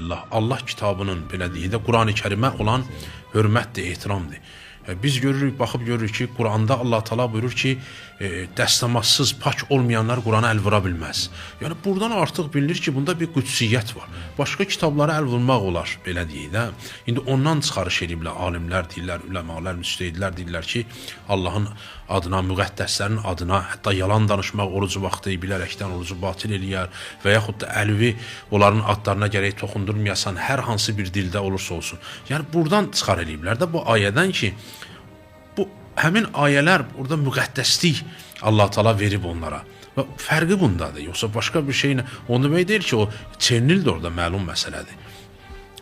kitabilllah. Allah kitabının belə deyək də Qurani Kərimə olan hörmətdir, ehtiramdır. Biz görürük, baxıb görürük ki, Quranda Allah Teala buyurur ki, dəstəmazsız, pak olmayanlar Qurana əl vura bilməz. Yəni buradan artıq bilinir ki, bunda bir qüdsiyyət var. Başqa kitablara əl vurmaq olar, belə deyək də. İndi ondan çıxarış ediblər alimlər, deyirlər, üləmalar, müstəhidlər deyirlər ki, Allahın adına, müqəddəslərin adına, hətta yalan danışmaq orucu vaxtı bilərəkdən orucu batil eləyər və yaxud da əlvi onların adlarına gərək toxundurmayasan, hər hansı bir dildə olursa olsun. Yəni buradan çıxar ediblər də bu ayədən ki, həmin ayələr orada müqəddəslik Allah Teala verib onlara. Və fərqi bundadır. Yoxsa başqa bir şeylə, onu demək deyil ki, o çernil də orada məlum məsələdir.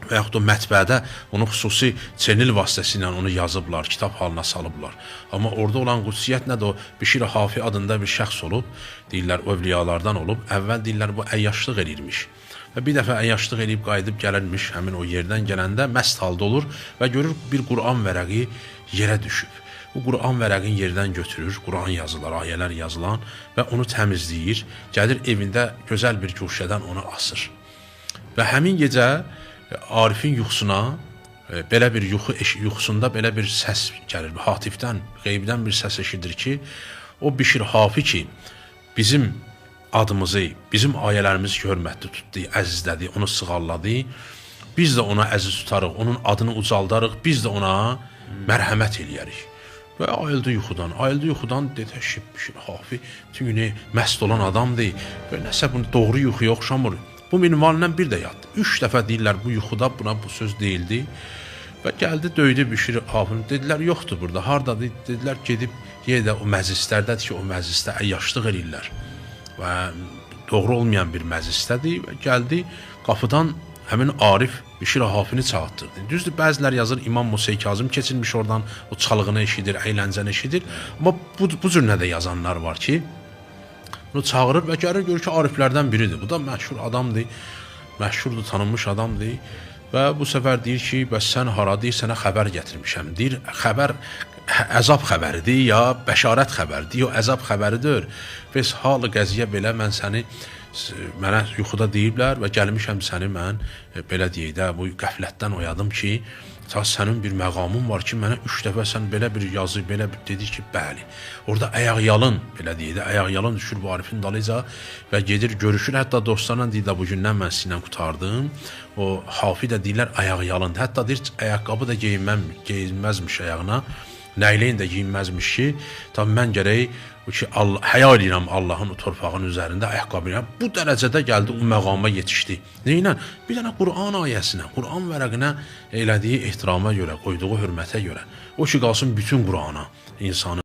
Və yaxud da mətbəədə onu xüsusi çernil vasitəsilə onu yazıblar, kitab halına salıblar. Amma orada olan qüdsiyyət nədir? O Bişir Hafi adında bir şəxs olub, deyirlər, övliyalardan olub. Əvvəl deyirlər, bu əyyaşlıq eləyirmiş. Və bir dəfə əyyaşlıq eləyib qayıdıb gəlirmiş, həmin o yerdən gələndə məst halda olur və görür bir Quran vərəqi yerə düşüb. Bu Quran vərəqin yerdən götürür, Quran yazılar, ayələr yazılan və onu təmizləyir, gəlir evində gözəl bir guşədən onu asır. Və həmin gecə Arifin yuxusuna, belə bir yuxusunda belə bir səs gəlir, hatifdən, qeybdən bir səs eşidir ki, o Bişir Hafi ki, bizim adımızı, bizim ayələrimizi hörmətli tutdu, əzizlədi, onu sığalladı, biz də ona əziz tutarıq, onun adını ucaldarıq, biz də ona mərhəmət eləyərik. Və ayıldı yuxudan dedi, Bişir Hafi bütün günü məst olan adamdır və nəsə bunu doğru yuxuya oxşamır. Bu minvallə bir də yatdı. 3 dəfə deyirlər bu yuxuda buna bu söz deyildi və gəldi döydü Bişir Hafini. Dedilər, yoxdur burada, haradadır? Dedilər, gedib yedə o məclislərdədir ki, o məclisdə əyyaşlıq eləyirlər və doğru olmayan bir məclisdədir və gəldi qapıdan həmin Arif Bişir Hafini çağırtdırdı. Düzdür, bəzilər yazır, İmam Musa Kazım keçirmiş oradan, o çalğını eşidir, əyləncəni eşidir. Amma bu cür nə də yazanlar var ki, bunu çağırır və gəlir, görür ki, Ariflərdən biridir. Bu da məşhur adamdır, məşhurdur, tanınmış adamdır. Və bu səfər deyir ki, bəs sən haradır, sənə xəbər gətirmişəm. Deyir, xəbər əzab xəbəridir, ya bəşarət xəbəridir, ya əzab xəbəridir. Bəs halı qəziyə belə mənə yuxuda deyiblər və gəlmişəm səni mən, belə deyək də, bu qəflətdən oyadım ki, sənin bir məqamın var ki, mənə 3 dəfə sən belə bir yazı, belə bir dedi ki, bəli. Orada ayaqyalın, belə deyək də, ayaqyalın düşür bu Arifin dalıca və gedir, görüşür, hətta dostlarla deyir də, bugündən mən sizinlə qutardım. O Hafi də deyirlər, ayaqyalın, hətta deyir, ayaqqabı da geyinməzmiş ayağına, nəyləyin də giyinməzmiş ki, tabi mən gərək həya eləyirəm Allahın o torpağın üzərində ayaqqabı eləyirəm. Bu dərəcədə gəldi, o məqama yetişdi. Neynə? Bir dənə Quran ayəsinə, Quran vərəqinə elədiyi ehtirama görə, qoyduğu hörmətə görə. O ki, qalsın bütün Qurana insanı.